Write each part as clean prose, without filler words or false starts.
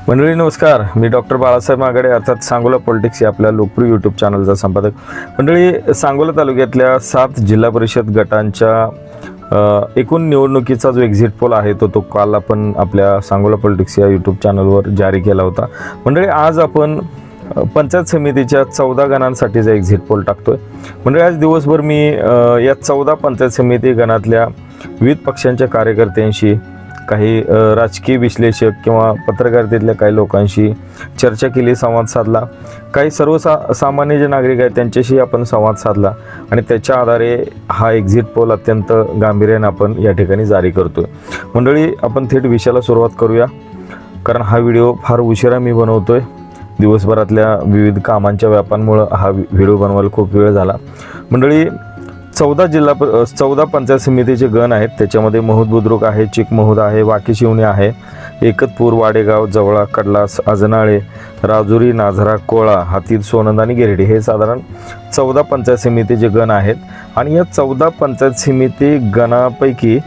मंडळी नमस्कार, मी डॉक्टर बाळासाहेब मागाडे अर्थात सांगोला पॉलिटिक्स या आपल्या लोकप्रिय यूट्यूब चॅनलचा संपादक. मंडळी, सांगोला तालुक्यातल्या 7 जिल्हा परिषद गटांच्या एकूण निवडणुकीचा जो एक्झिट पोल आहे तो काल आपण आपल्या सांगोला पॉलिटिक्स या यूट्यूब चॅनलवर जारी केला होता. मंडळी, आज आपण पंचायत समितीच्या 14 गणांसाठीचा एक्झिट पोल टाकतोय. मंडळी, आज दिवसभर मी या 14 पंचायत समिती गणातल्या विविध पक्षांच्या कार्यकर्त्यांशी, काही राजकीय विश्लेषक किंवा पत्रकारितेतल्या काही लोकांशी चर्चा केली, संवाद साधला. काही सामान्य जे नागरिक आहेत त्यांच्याशी आपण संवाद साधला आणि त्याच्या आधारे हा एक्झिट पोल अत्यंत गांभीर्याने आपण या ठिकाणी जारी करतोय. मंडळी, आपण थेट विषयाला सुरुवात करूया, कारण हा व्हिडिओ फार उशिरा मी बनवतोय. दिवसभरातल्या विविध कामांच्या व्यापांमुळे हा व्हिडिओ बनवायला खूप वेळ झाला. मंडळी, 14 पंचायत समितीचे गण आहेत. त्याच्यामध्ये महूद बुद्रुक आहे, चिकमहूद आहे, वाकी शिवणी आहे, एकतपूर, वाडेगाव, जवळा, कडलास, आजनाळे, राजुरी, नाझरा, कोळा, हातीद, सोनंद आणि गिरडी हे साधारण 14 पंचायत समितीचे गण आहेत. आणि या 14 पंचायत समिती गणापैकी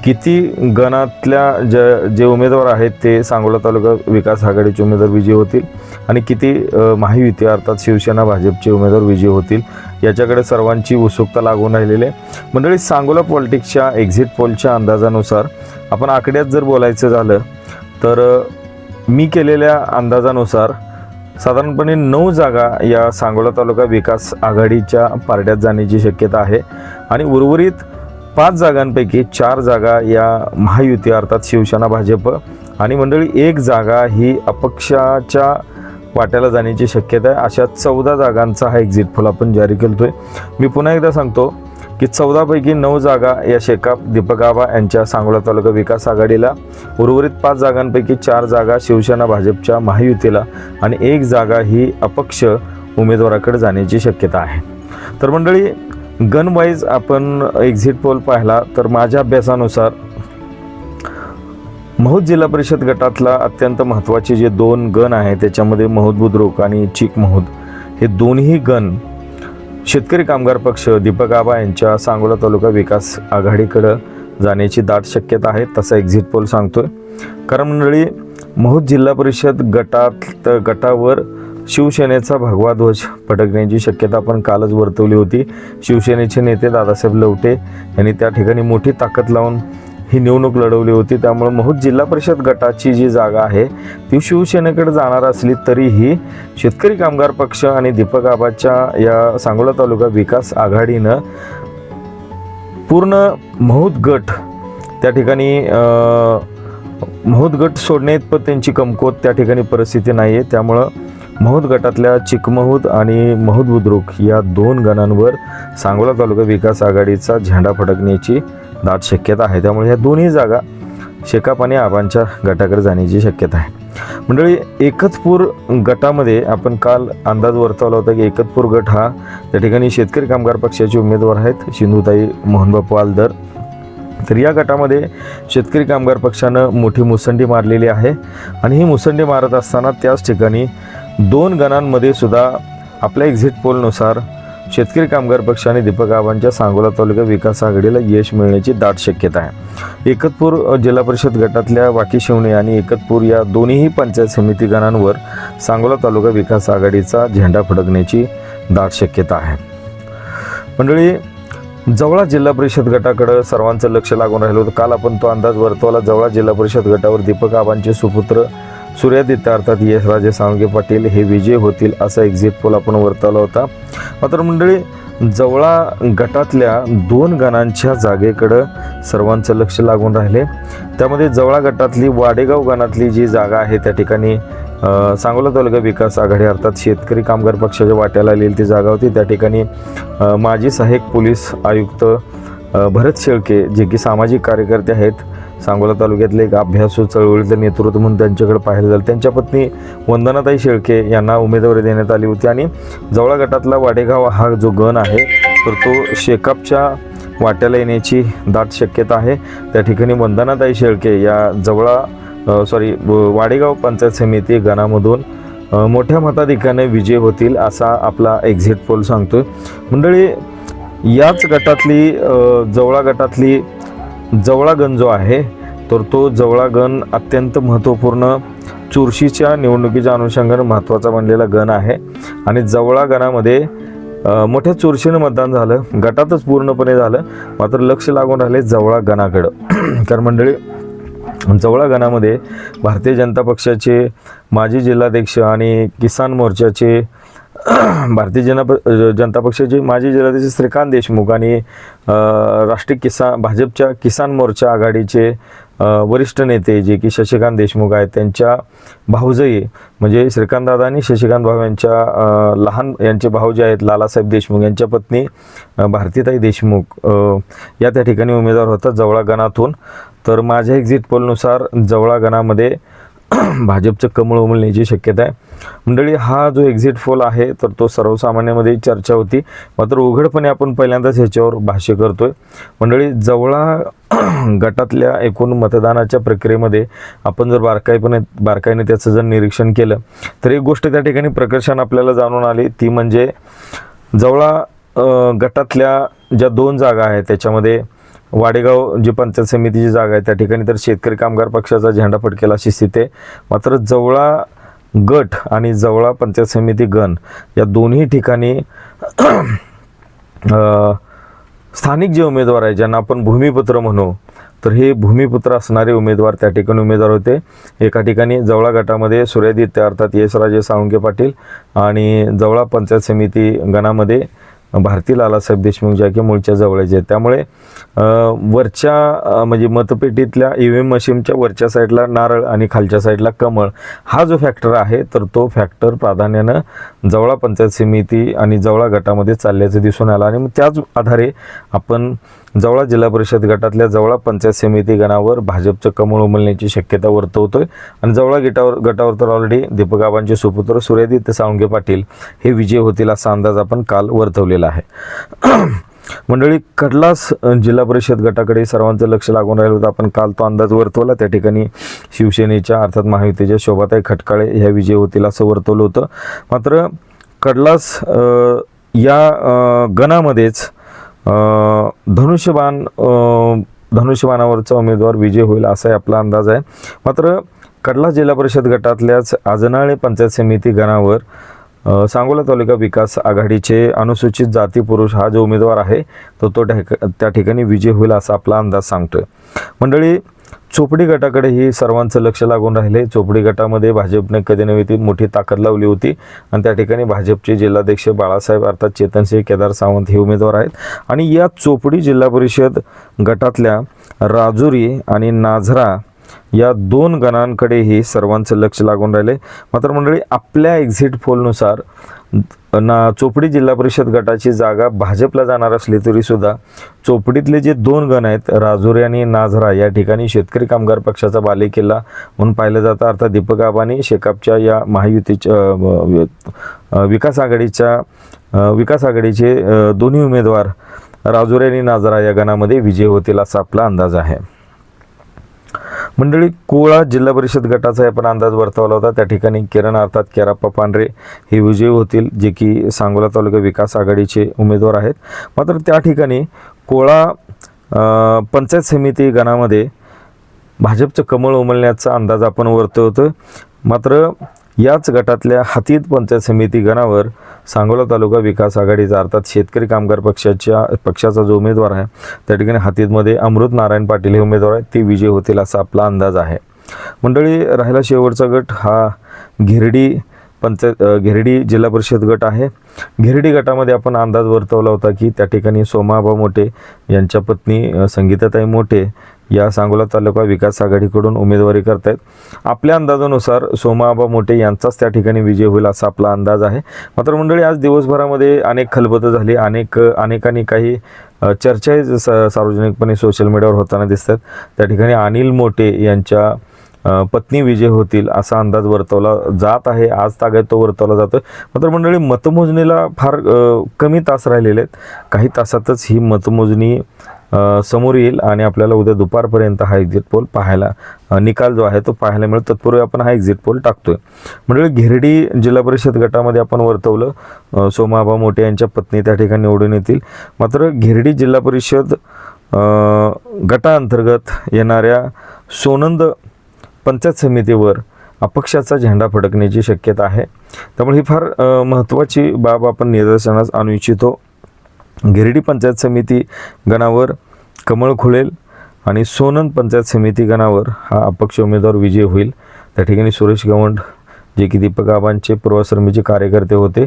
किती गणातल्या जे उमेदवार आहेत ते सांगोला तालुका विकास आघाडीचे उमेदवार विजयी होतील आणि किती महायुती अर्थात शिवसेना भाजपचे उमेदवार विजयी होतील याच्याकडे सर्वांची उत्सुकता लागून राहिलेली आहे. मंडळी, सांगोला पॉलिटिक्सच्या एक्झिट पोलच्या अंदाजानुसार आपण आकड्यात जर बोलायचं झालं तर मी केलेल्या अंदाजानुसार साधारणपणे 9 जागा या सांगोला तालुका विकास आघाडीच्या पारड्यात जाण्याची शक्यता आहे आणि उर्वरित 5 जागांपैकी 4 जागा या महायुती अर्थात शिवसेना भाजप आणि मंडळी 1 जागा ही अपक्षाच्या वाट्याला जाण्याची शक्यता आहे. अशा 14 जागांचा हा एक्झिट पोल आपण जारी केलतोय. मी पुन्हा एकदा सांगतो की 14 पैकी 9 जागा या शेकाप दीपक आबा यांच्या सांगोला तालुका विकास आघाडीला, उर्वरित 5 जागांपैकी 4 जागा शिवसेना भाजपच्या महायुतीला आणि 1 जागा ही अपक्ष उमेदवाराकडे जाण्याची शक्यता आहे. तर मंडळी, गण वाईज आपण एक्झिट पोल पाहिला तर माझ्या अभ्यासानुसार महूद जिल्हा परिषद गटातला अत्यंत महत्त्वाचे जे 2 गण आहेत त्याच्यामध्ये महूद बुद्रुक आणि चिकमहूद हे दोन्ही गण शेतकरी कामगार पक्ष दीपक आबा यांच्या सांगोला तालुका विकास आघाडीकडं जाण्याची दाट शक्यता आहे, तसा एक्झिट पोल सांगतोय. कारण मंडळी, महूद जिल्हा परिषद गटावर शिवसेनेचा भगवा ध्वज फडकण्याची शक्यता आपण कालच वर्तवली होती. शिवसेनेचे नेते दादासाहेब लवटे यांनी त्या ठिकाणी मोठी ताकद लावून ही निवडणूक लढवली होती. त्यामुळे महूद जिल्हा परिषद गटाची जी जागा आहे ती शिवसेनेकडे जाणार असली तरीही शेतकरी कामगार पक्ष आणि दीपक आबाच्या या सांगोला तालुका विकास आघाडीनं पूर्ण महूद गट त्या ठिकाणी महूद गट सोडण्याइतपत त्यांची कमकुवत त्या ठिकाणी परिस्थिती नाही आहे. त्यामुळं महूद गटातल्या चिकमहूद आणि महूद बुद्रुक या 2 गणांवर सांगोला तालुका विकास आघाडीचा झेंडा फडकण्याची दाट शक्यता आहे. त्यामुळे ह्या दोन्ही जागा शेकाप आणि आबांच्या गटाकडे जाण्याची शक्यता आहे. मंडळी, एकतपूर गटामध्ये आपण काल अंदाज वर्तवला होता की एकतपूर गट हा त्या ठिकाणी शेतकरी कामगार पक्षाचे उमेदवार आहेत सिंधुताई मोहनबापू आलदर. तर या गटामध्ये शेतकरी कामगार पक्षानं मोठी मुसंडी मारलेली आहे आणि ही मुसंडी मारत असताना त्याच ठिकाणी 2 गणांमध्ये सुद्धा आपल्या एक्झिट पोलनुसार शेतकरी कामगार पक्ष आणि दीपक आबांच्या सांगोला तालुका विकास आघाडीला यश मिळण्याची दाट शक्यता आहे. एकतपूर जिल्हा परिषद गटातल्या वाकी शिवणे आणि एकतपूर या दोन्ही पंचायत समिती गणांवर सांगोला तालुका विकास आघाडीचा झेंडा फडकण्याची दाट शक्यता आहे. मंडळी, जवळा जिल्हा परिषद गटाकडे सर्वांचं लक्ष लागून राहिलं होतं. काल आपण तो अंदाज वर्तवला. जवळा जिल्हा परिषद गटावर दीपक आबांचे सुपुत्र सूर्यादित्य अर्थात यशराजे साळुंखे पाटील हे विजय होतील असा एक्झिट पोल आपण वर्तवला होता. मात्र मंडळी, जवळा गटातल्या 2 गणांच्या जागेकडं सर्वांचं लक्ष लागून राहिले. त्यामध्ये जवळा गटातली वाडेगाव गणातली जी जागा आहे त्या ठिकाणी सांगोला तालुका विकास आघाडी अर्थात शेतकरी कामगार पक्षाच्या वाट्याला आलेली ती जागा होती. त्या ठिकाणी माजी सहाय्यक पोलीस आयुक्त भरत शेळके जे की सामाजिक कार्यकर्ते आहेत, सांगोला तालुक्यातले एक अभ्यासू चळवळीचं नेतृत्व म्हणून त्यांच्याकडे पाहिलं झालं. त्यांच्या पत्नी वंदनाताई शेळके यांना उमेदवारी देण्यात आली होती आणि जवळा गटातला वाडेगाव हा जो गण आहे तर तो शेकापच्या वाट्याला येण्याची दाट शक्यता आहे. त्या ठिकाणी वंदनाताई शेळके या वाडेगाव पंचायत समिती गणामधून मोठ्या मताधिक्याने विजय होतील असा आपला एक्झिट पोल सांगतोय. मंडळी, याच गटातली जवळा गटातली जवळा गण जो आहे तर तो जवळा गण अत्यंत महत्त्वपूर्ण चुरशीच्या निवडणुकीच्या अनुषंगाने महत्त्वाचा बनलेला गण आहे आणि जवळा गणामध्ये मोठ्या चुरशीनं मतदान झालं, गटातच पूर्णपणे झालं, मात्र लक्ष लागून राहिले जवळा गणाकडं. तर मंडळी, जवळा गणामध्ये भारतीय जनता पक्षाचे माजी जिल्हाध्यक्ष आणि किसान मोर्चाचे भारतीय जनता पक्षाचे माजी जिल्हाध्यक्ष श्रीकांत देशमुख आणि राष्ट्रीय भाजपच्या किसान मोर्चा आघाडीचे वरिष्ठ नेते जे की शशिकांत देशमुख आहेत, त्यांच्या भाऊजाई म्हणजे श्रीकांतदादा आणि शशिकांत भाऊ यांच्या यांचे भाऊ जे आहेत लालासाहेब देशमुख यांच्या पत्नी भारतीताई देशमुख या त्या ठिकाणी उमेदवार होतात जवळा गणातून. तर माझ्या एक्झिट पोलनुसार जवळा गणामध्ये भाजपचं कमळ उमलण्याची शक्यता आहे. मंडळी, हा जो एक्झिट पोल आहे तर तो सर्वसामान्यांमध्ये चर्चा होती, मात्र उघडपणे आपण पहिल्यांदाच ह्याच्यावर भाष्य करतोय. मंडळी, जवळा गटातल्या एकूण मतदानाच्या प्रक्रियेमध्ये आपण जर बारकाईने त्याचं जर निरीक्षण केलं तर एक गोष्ट त्या ठिकाणी प्रकर्षाने आपल्याला जाणून आली, ती म्हणजे जवळा गटातल्या ज्या 2 जागा आहेत त्याच्यामध्ये वाडेगाव जी पंचायत समितीची जागा आहे त्या ठिकाणी तर शेतकरी कामगार पक्षाचा झेंडा फडकेला अशी स्थिती आहे. मात्र जवळा गट आणि जवळा पंचायत समिती गण या दोन्ही ठिकाणी स्थानिक जे उमेदवार आहे ज्यांना आपण भूमिपुत्र म्हणू, तर हे भूमिपुत्र असणारे उमेदवार त्या ठिकाणी उमेदवार होते. एका ठिकाणी जवळा गटामध्ये सूर्यदित्य अर्थात यशराजे साळुंके पाटील आणि जवळा पंचायत समिती गणामध्ये भारती लालासाहेब देशमुख ज्या की मूळच्या जवळचे आहेत. त्यामुळे वरच्या म्हणजे मतपेटीतल्या EVM मशीनच्या वरच्या साईडला नारळ आणि खालच्या साईडला कमळ हा जो फॅक्टर आहे तर तो फॅक्टर प्राधान्यानं जवळा पंचायत समिती आणि जवळा गटामध्ये चालल्याचं दिसून आलं. आणि मग त्याच आधारे आपण जवळा जिल्हा परिषद गटातल्या जवळा पंचायत समिती गणावर भाजपचं कमळ उमलण्याची शक्यता वर्तवतोय. आणि जवळा गटावर तर ऑलरेडी दीपक आबांचे सुपुत्र सूर्यदित्य साळुंके पाटील हे विजय होतील असा अंदाज आपण काल वर्तवलेला आहे. मंडळी, कडलास जिल्हा परिषद गटाकडे सर्वांचं लक्ष लागून राहिलं होतं. आपण काल तो अंदाज वर्तवला. त्या ठिकाणी शिवसेनेच्या अर्थात महायुतीच्या शोभाताई खटकाळे ह्या विजय होतील असं वर्तवलं होतं. मात्र कडलास या गणामध्येच धनुष्यबाणावरचा उमेदवार विजय होईल असा आपला अंदाज आहे. मात्र कडलास जिल्हा परिषद गटातल्याच आजनाळे पंचायत समिती गणावर सांगोला तालुका विकास आघाडीचे अनुसूचित जाती पुरुष हा जो उमेदवार आहे तो त्या ठिकाणी विजय होईल असा आपला अंदाज सांगतोय. मंडळी, चोपडी गटाकडे ही सर्वांचं लक्ष लागून राहिले. चोपडी गटामध्ये भाजपने कधी नव्हे ती मोठी ताकद लावली होती आणि त्या ठिकाणी भाजपचे जिल्हाध्यक्ष बाळासाहेब अर्थात चेतनसिंह केदार सावंत हे उमेदवार आहेत. आणि या चोपडी जिल्हा परिषद गटातल्या राजुरी आणि नाझरा या 2 गणांकडेही सर्वांचं लक्ष लागून राहिले. मात्र मंडळी, आपल्या एक्झिट पोलनुसार चोपडी जिल्हा परिषद गटाची जागा भाजपला जाणार असली तरी सुद्धा चोपडीतले जे 2 गण आहेत राजुरी आणि नाझरा या ठिकाणी शेतकरी कामगार पक्षाचा बालेकिल्ला म्हणून पाहिलं जातं. अर्थात दीपक आबांनी शेकापच्या या महायुतीच्या विकास आघाडीचे दोन्ही उमेदवार राजुरी आणि नाझरा या गणामध्ये विजय होतील असा आपला अंदाज आहे. मंडळी, कोळा जिल्हा परिषद गटाचा आपण अंदाज वर्तवला होता. त्या ठिकाणी किरण अर्थात केराप्पा पांढरे हे विजयी होतील जे की सांगोला तालुका विकास आघाडीचे उमेदवार आहेत. मात्र त्या ठिकाणी कोळा पंचायत समिती गणामध्ये भाजपचं कमळ उमलण्याचा अंदाज आपण वर्तवतो. मात्र याच गटातल्या हातीत पंचायत समिती गणावर सांगोला तालुका विकास आघाडीचा अर्थात शेतकरी कामगार पक्षाचा जो उमेदवार आहे त्या ठिकाणी हातीतमध्ये अमृत नारायण पाटील हे उमेदवार आहेत, ते विजय होतील असा आपला अंदाज आहे. मंडळी, राहिला शेवटचा गट हा घेरडी जिल्हा परिषद गट आहे. घेरडी गटामध्ये आपण अंदाज वर्तवला होता की त्या ठिकाणी सोमाबा मोठे यांच्या पत्नी संगीताताई मोठे या सांगोला तालुका विकास आघाडीकडून उमेदवारी करतायत. आपल्या अंदाजानुसार सोमाबा मोठे यांचाच त्या ठिकाणी विजय होईल असा आपला अंदाज आहे. मात्र मंडळी, आज दिवसभरामध्ये अनेक खलबतं झाली, अनेकांनी काही चर्चा सार्वजनिकपणे सोशल मीडियावर होताना दिसतात. त्या ठिकाणी अनिल मोठे यांच्या पत्नी विजय होतील असा अंदाज वर्तवला जात आहे. आज तागायत तो वर्तवला जातो. मात्र मंडळी, मतमोजणीला फार कमी तास राहिलेले आहेत. काही तासातच ही मतमोजणी समोर येईल आणि आपल्याला उद्या दुपारपर्यंत हा एक्झिट पोल पाहायला निकाल जो आहे तो पाहायला मिळेल. तत्पूर्वी आपण हा एक्झिट पोल टाकतोय. म्हणजे घेरडी जिल्हा परिषद गटामध्ये आपण वर्तवलं सोमाबा मोठे यांच्या पत्नी त्या ठिकाणी निवडून येतील. मात्र घेरडी जिल्हा परिषद गटाअंतर्गत येणाऱ्या सोनंद पंचायत समितीवर अपक्षाचा झेंडा फडकण्याची शक्यता आहे. त्यामुळे ही फार महत्त्वाची बाब आपण निदर्शनास आणू इच्छितो. गिरडी पंचायत समिती गणावर कमळ खुलेल आणि सोनंद पंचायत समिती गणावर हा अपक्ष उमेदवार विजयी होईल. त्या ठिकाणी सुरेश गवंड जे की दीपक आबांचे पूर्वसरमीचे कार्यकर्ते होते,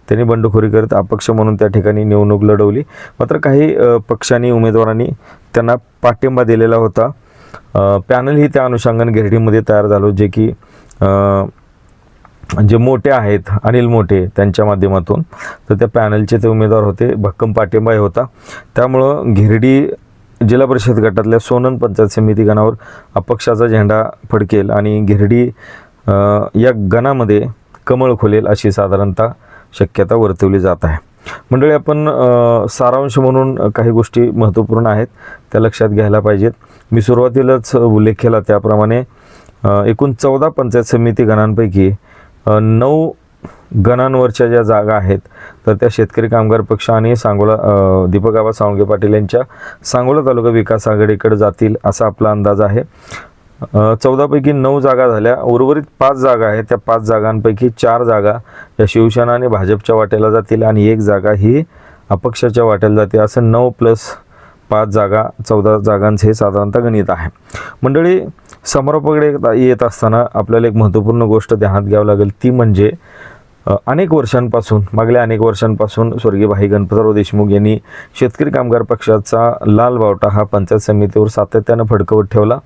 त्यांनी बंडखोरी करत अपक्ष म्हणून त्या ठिकाणी निवडणूक लढवली. मात्र काही पक्षांनी उमेदवारांनी त्यांना पाठिंबा दिलेला होता. पॅनलही त्या अनुषंगाने गिरडीमध्ये तयार झालो, जे की जे मोठे आहेत अनिल मोठे त्यांच्या माध्यमातून, तर त्या पॅनलचे ते उमेदवार होते. भक्कम पाठिंबाही होता. त्यामुळं गिरडी जिल्हा परिषद गटातल्या सोनंद पंचायत समिती गणावर अपक्षाचा झेंडा फडकेल आणि गिरडी या गणामध्ये कमळ खुलेल अशी साधारणतः शक्यता वर्तवली जात आहे. मंडळी, आपण सारांश म्हणून काही गोष्टी महत्त्वपूर्ण आहेत त्या लक्षात घ्यायला पाहिजेत. मी सुरुवातीलाच उल्लेख केला त्याप्रमाणे एकूण 14 पंचायत समिती गणांपैकी 9 गणांवरच्या ज्या जागा आहेत तर त्या शेतकरी कामगार पक्ष आणि सांगोला दीपक आबा साळुंखे पाटील यांच्या सांगोला तालुका विकास आघाडीकडे जातील असा आपला अंदाज आहे. 14 पैकी 9 जागा झाल्या. उर्वरित 5 जागा आहेत. त्या 5 जागांपैकी 4 जागा या शिवसेना आणि भाजपच्या वाट्याला जातील आणि 1 जागा ही अपक्षाच्या वाट्याला जाते. असं 9 + 5 जागा 14 जागांचे साधारणतः गणित आहे. मंडळी, समारोपाकडे येत असताना आपल्याला एक महत्त्वपूर्ण गोष्ट ध्यानात घ्यावं लागेल, ती म्हणजे मागल्या अनेक वर्षांपासून स्वर्गीय भाई गणपतराव देशमुख यांनी शेतकरी कामगार पक्षाचा लाल बावटा हा पंचायत समितीवर सातत्यानं फडकवत ठेवला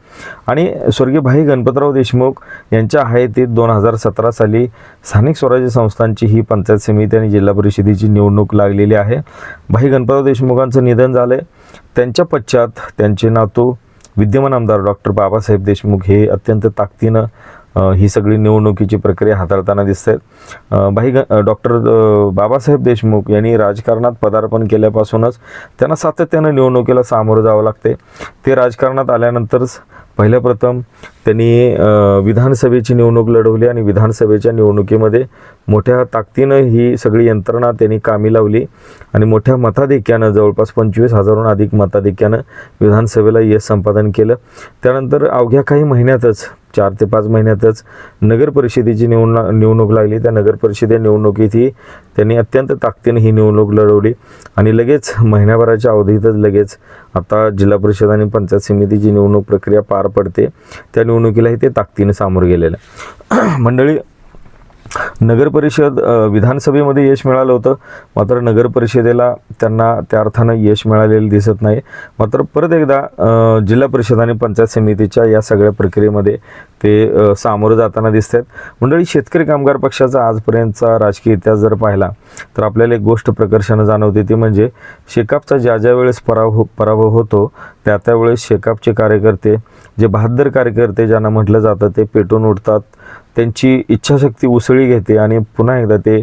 आणि स्वर्गीय भाई गणपतराव देशमुख यांच्या हयातीत 2017 साली स्थानिक स्वराज्य संस्थांची ही पंचायत समिती आणि जिल्हा परिषदेची निवडणूक लागलेली आहे. भाई गणपतराव देशमुखांचं निधन झालं. त्यांच्या पश्चात त्यांचे नातू विद्यमान आमदार डॉक्टर बाबासाहेब देशमुख हे अत्यंत ताकदीनं ही सगळी निवडणुकीची प्रक्रिया हाताळताना दिसत आहेत. डॉक्टर बाबासाहेब देशमुख यांनी राजकारणात पदार्पण केल्यापासूनच त्यांना सातत्यानं निवडणुकीला सामोरं जावं लागते. ते राजकारणात आल्यानंतरच पहिल्या प्रथम त्यांनी विधानसभेची निवडणूक लढवली आणि विधानसभेच्या निवडणुकीमध्ये मोठ्या ताकदीनं ही सगळी यंत्रणा त्यांनी कामी लावली आणि मोठ्या मताधिक्यानं जवळपास 25,000हून अधिक मताधिक्यानं विधानसभेला यश संपादन केलं. त्यानंतर अवघ्या काही महिन्यातच 4 ते 5 महिन्यातच नगर परिषदेची निवडणूक लागली. त्या नगर परिषदे निवडणुकीतही त्यांनी अत्यंत ताकदीनं ही निवडणूक लढवली आणि लगेच महिन्याभराच्या अवधीतच लगेच आता जिल्हा परिषद आणि पंचायत समितीची निवडणूक प्रक्रिया पार पडते. त्या निवडणुकीलाही ते ताकदीनं सामोरं गेलेलं. मंडळी, नगर परिषद विधानसभेमध्ये यश मिळालं होतं, मात्र नगर परिषदेला त्यांना त्या अर्थानं यश मिळालेलं दिसत नाही. मात्र परत एकदा जिल्हा परिषद आणि पंचायत समितीच्या या सगळ्या प्रक्रियेमध्ये ते सामोरं जाताना दिसत आहेत. मंडळी, शेतकरी कामगार पक्षाचा आजपर्यंतचा राजकीय इतिहास जर पाहिला तर आपल्याला एक गोष्ट प्रकर्षानं जाणवते, ती म्हणजे शेकापचा ज्या वेळेस पराभव होतो त्या वेळेस शेकापचे कार्यकर्ते, जे बहादर कार्यकर्ते ज्यांना म्हटलं जातं, ते पेटून उठतात. त्यांची इच्छाशक्ती उसळी घेते आणि पुन्हा एकदा ते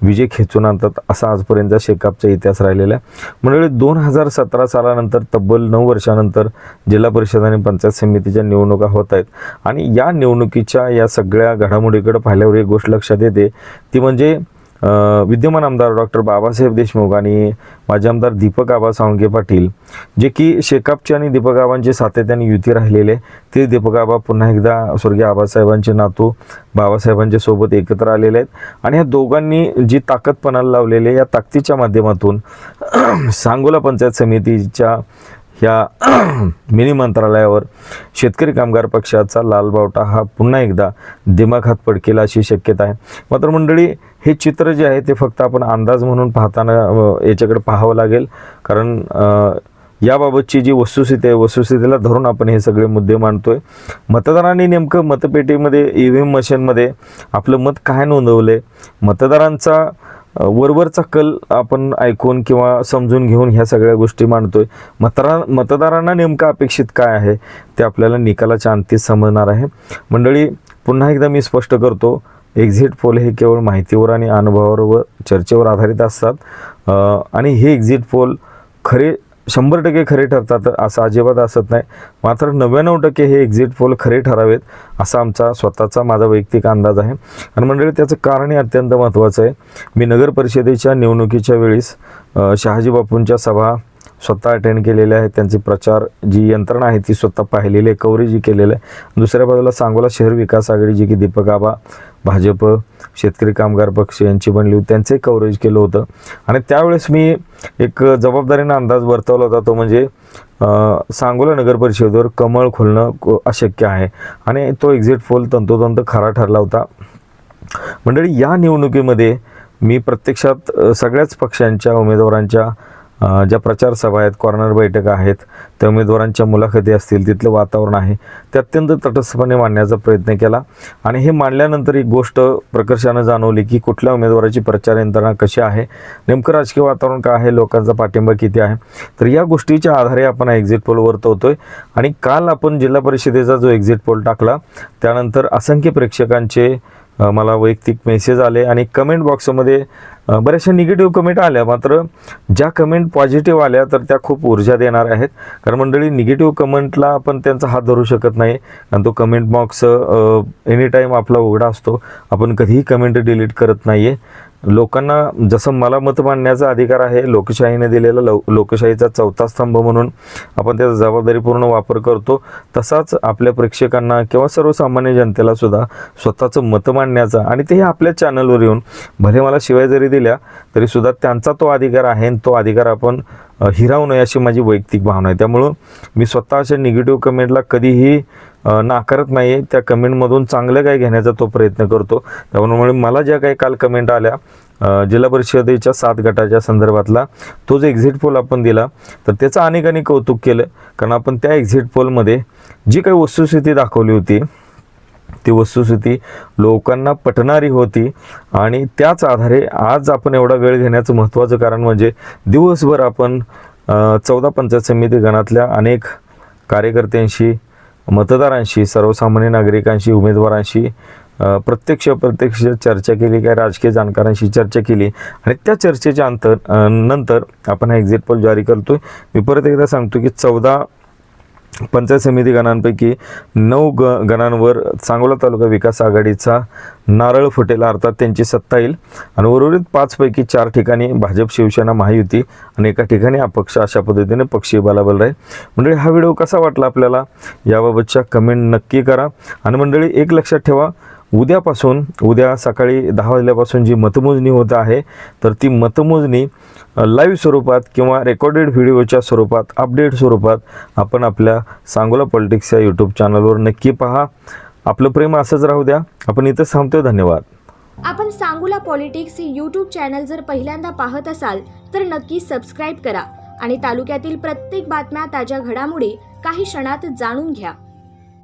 विजय खेचून आणतात. असा आजपर्यंतचा शेकापचा इतिहास राहिलेला आहे. मंडळी, 2017 सालानंतर तब्बल 9 वर्षानंतर जिल्हा परिषद आणि पंचायत समितीच्या निवडणुका होत आहेत आणि या निवडणुकीच्या या सगळ्या घडामोडीकडे पाहिल्यावर एक गोष्ट लक्षात येते, ती म्हणजे विद्यमान आमदार डॉक्टर बाबासाहेब देशमुख आणि माजी आमदार दीपक आबा साळुंखे पाटील, जे की शेकापचे आणि दीपक आबांचे सातत्याने युती राहिलेले, ते दीपक आबा पुन्हा एकदा स्वर्गीय आबासाहेबांचे नातू बाबासाहेबांच्या सोबत एकत्र आलेले आहेत आणि ह्या दोघांनी जी ताकद पणाला लावलेली आहे, या ताकदीच्या माध्यमातून सांगोला पंचायत समितीच्या ह्या मिनी मंत्रालयावर शेतकरी कामगार पक्षाचा लाल बावटा हा पुन्हा एकदा दिमाखात पडकेला अशी शक्यता आहे. मात्र मंडळी, हे चित्र जे आहे ते फक्त आपण अंदाज म्हणून पाहताना याच्याकडे पाहावं लागेल, कारण याबाबतची जी वस्तुस्थिती आहे, वस्तुस्थितीला धरून आपण हे सगळे मुद्दे मांडतोय. मतदारांनी नेमकं मतपेटीमध्ये EVM मशीनमध्ये आपलं मत काय नोंदवले, मतदारांचा वरवरचा कल आपण ऐकून किंवा समजून घेऊन ह्या सगळ्या गोष्टी मांडतोय. मतदारांना नेमकं अपेक्षित काय आहे ते आपल्याला निकालाच्या अंती समजणार आहे. मंडळी, पुन्हा एकदा मी स्पष्ट करतो, एक्झिट पोल हे केवळ माहितीवर आणि अनुभवावर व चर्चेवर आधारित असतात आणि हे एक्झिट पोल 100% खरे ठरतात असं अजिबात असत नाही. मात्र 99% हे एक्झिट पोल खरे ठरावेत असा आमचा स्वतःचा माझा वैयक्तिक अंदाज आहे. आणि मंडळी, त्याचं कारणही अत्यंत महत्त्वाचं आहे. मी नगर परिषदेच्या निवडणुकीच्या वेळेस शहाजी बापूंच्या सभा स्वतः अटेंड केलेले आहेत, त्यांचे प्रचार जी यंत्रणा आहे ती स्वतः पाहिलेली आहे, कव्हरेजही केलेलं आहे. दुसऱ्या बाजूला सांगोला शहर विकास आघाडी जी की दीपक आबा, भाजप, शेतकरी कामगार पक्ष यांची बनली होती, त्यांचंही कव्हरेज केलं होतं. आणि त्यावेळेस मी एक जबाबदारीनं अंदाज वर्तवला होता, तो म्हणजे सांगोला नगर परिषदेवर कमळ खोलणं अशक्य आहे. आणि तो एक्झिट पोल तंतोतंत खरा ठरला होता. मंडळी, या निवडणुकीमध्ये मी प्रत्यक्षात सगळ्याच पक्षांच्या उमेदवारांच्या ज्या प्रचार सभा आहेत, कॉर्नर बैठका आहेत, त्या उमेदवारांच्या मुलाखती असतील, तिथलं वातावरण आहे ते अत्यंत तटस्थपणे मांडण्याचा प्रयत्न केला. आणि हे मांडल्यानंतर एक गोष्ट प्रकर्षानं जाणवली की कुठल्या उमेदवाराची प्रचार यंत्रणा कशी आहे, नेमकं राजकीय वातावरण काय आहे, लोकांचा पाठिंबा किती आहे. तर या गोष्टीच्या आधारे आपण एक्झिट पोल वर्तवतोय. आणि काल आपण जिल्हा परिषदेचा जो एक्झिट पोल टाकला त्यानंतर असंख्य प्रेक्षकांचे मला वैयक्तिक मेसेज आले आणि कमेंट बॉक्समध्ये बऱ्याचशा निगेटिव्ह कमेंट आल्या. मात्र ज्या कमेंट पॉझिटिव्ह आल्या तर त्या खूप ऊर्जा देणार आहेत. कारण मंडळी, निगेटिव्ह कमेंटला आपण त्यांचा हात धरू शकत नाही आणि तो कमेंट बॉक्स एनी टाईम आपला उघडा असतो. आपण कधीही कमेंट डिलीट करत नाही आहे. लोकांना जसं मला मत मांडण्याचा अधिकार आहे, लोकशाहीने दिलेला लोकशाहीचा चौथा स्तंभ म्हणून आपण त्याचा जबाबदारीपूर्ण वापर करतो, तसाच आपल्या प्रेक्षकांना किंवा सर्वसामान्य जनतेला सुद्धा स्वतःचं मत मांडण्याचा आणि तेही आपल्या चॅनलवर येऊन भले मला शिवाय जरी दिल्या तरीसुद्धा त्यांचा तो अधिकार आहे आणि तो अधिकार आपण हिरावू नये अशी माझी वैयक्तिक भावना आहे. त्यामुळं मी स्वतः अशा निगेटिव्ह कमेंटला कधीही नाकारत नाही आहे. त्या कमेंटमधून चांगलं काय घेण्याचा तो प्रयत्न करतो. त्यामुळे मला ज्या काही काल कमेंट आल्या जिल्हा परिषदेच्या 7 गटाच्या संदर्भातला तो जो एक्झिट पोल आपण दिला तर त्याचं अनेकांनी कौतुक केलं. कारण आपण त्या एक्झिट पोलमध्ये जी काही वस्तुस्थिती दाखवली होती ती वस्तुस्थिती लोकांना पटणारी होती. आणि त्याच आधारे आज आपण एवढा वेळ घेण्याचं महत्त्वाचं कारण म्हणजे दिवसभर आपण 14 पंचायत समिती गणातल्या अनेक कार्यकर्त्यांशी, मतदारांशी, सर्वसामान्य नागरिकांशी, उमेदवारांशी प्रत्यक्ष चर्चा केली, काही राजकीय जाणकारांशी चर्चा केली आणि त्या चर्चेच्या नंतर आपण हा एक्झिट पोल जारी करतोय. मी परत एकदा सांगतो की 14 पंचायत समिती गणांपैकी 9 गणांवर सांगोला तालुका विकास आघाडीचा नारळ फुटेल, अर्थात त्यांची सत्ता येईल. आणि उर्वरित 5 पैकी 4 ठिकाणी भाजप, शिवसेना, महायुती आणि एका ठिकाणी अपक्ष अशा पद्धतीने पक्षीय बलाबल राहील. मंडळी, हा व्हिडिओ कसा वाटला आपल्याला याबाबतच्या कमेंट नक्की करा. आणि मंडळी, एक लक्षात ठेवा, उद्या सकाळी 10 वाजल्यापासून जी मतमोजणी होत आहे तर ती मतमोजणी लाईव्ह स्वरूपात किंवा रेकॉर्डेड व्हिडिओच्या स्वरूपात, अपडेट स्वरूपात आपण आपल्या सांगोला पॉलिटिक्स या यूट्यूब चॅनलवर नक्की पहा. आपलं प्रेम असंच राहू द्या. आपण इथंच थांबतोय. धन्यवाद. आपण सांगोला पॉलिटिक्स यूट्यूब चॅनल जर पहिल्यांदा पाहत असाल तर नक्की सबस्क्राईब करा आणि तालुक्यातील प्रत्येक बातम्या, ताज्या घडामोडी काही क्षणात जाणून घ्या.